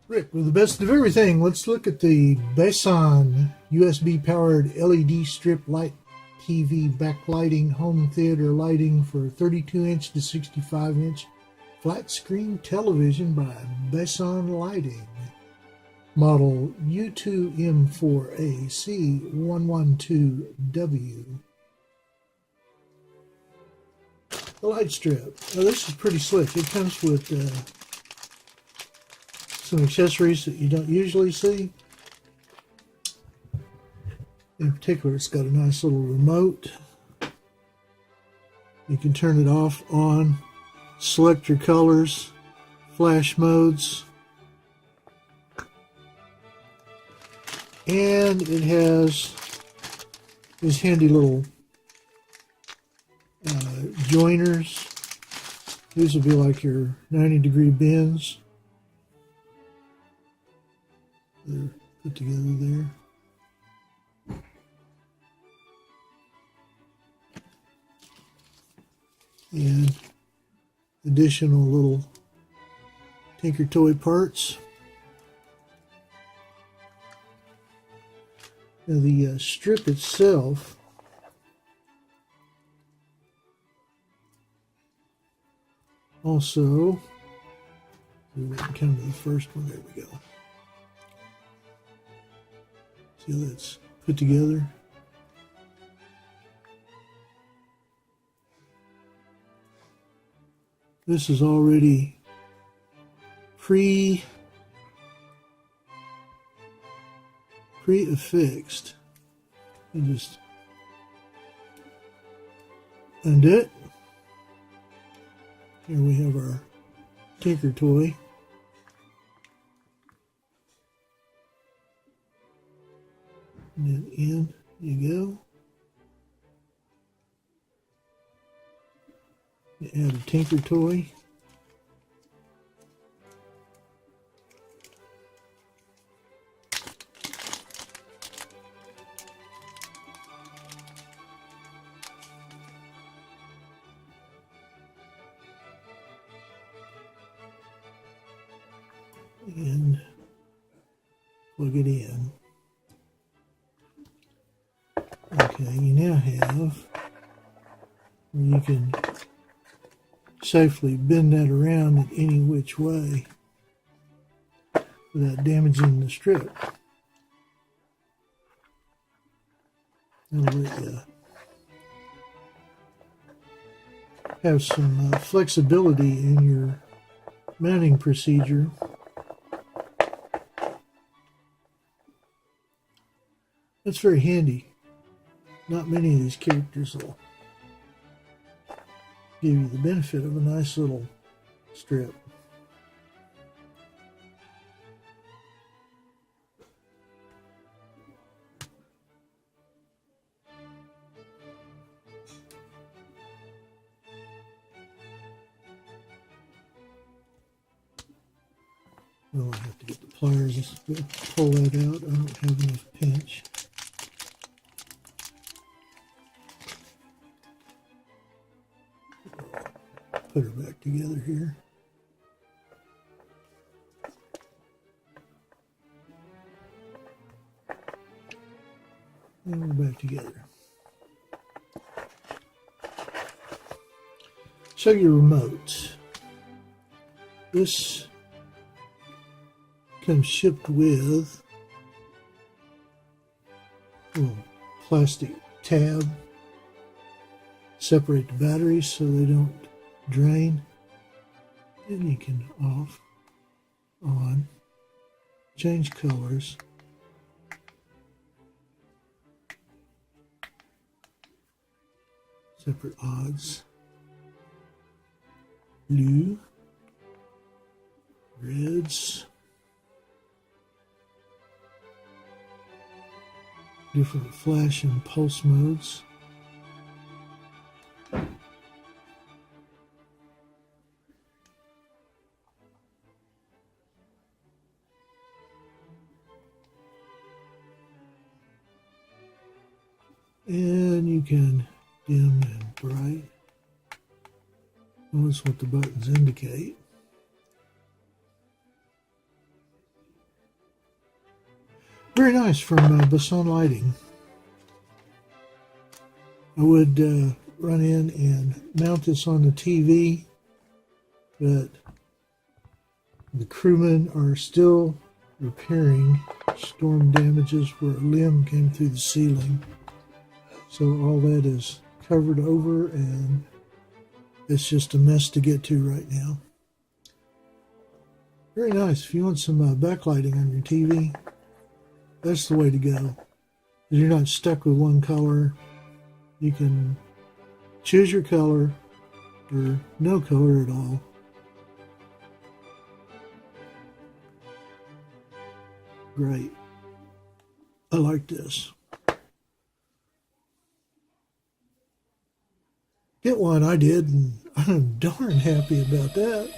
Rick, with the best of everything, let's look at the Bason USB-powered LED strip light TV backlighting home theater lighting for 32-inch to 65-inch flat screen television by Bason Lighting. Model U2M4AC112W. The light strip. Now this is pretty slick. It comes with some accessories that you don't usually see. In particular, it's got a nice little remote. You can turn it off, on, select your colors, flash modes, and it has these handy little joiners. These would be like your 90-degree bends. They're put together there. And additional little Tinker Toy parts. Now the strip itself also, we can come to the first one. There we go. See how that's put together? This is already pre-affixed. You just undo it. Here we have our Tinker Toy. And then in you go. You add a Tinker Toy. And plug it in. Okay, you now have where you can safely bend that around in any which way without damaging the strip. That'll let you have some flexibility in your mounting procedure. That's very handy. Not many of these characters will give you the benefit of a nice little strip. Well, I have to get the pliers to pull that out. I don't have enough pinch. Put her back together here. And we're back together. So your remote. This comes shipped with a little plastic tab. Separate the batteries so they don't drain. Then you can off, on, change colors. Separate odds. Blue, Reds. Different flash and pulse modes. And you can dim and bright. Notice what the buttons indicate. Very nice from Bason Lighting. I would run in and mount this on the TV, but the crewmen are still repairing storm damages where a limb came through the ceiling. So all that is covered over, and it's just a mess to get to right now. Very nice. If you want some backlighting on your TV, that's the way to go. You're not stuck with one color. You can choose your color or no color at all. Great. I like this. Get one, I did, and I'm darn happy about that.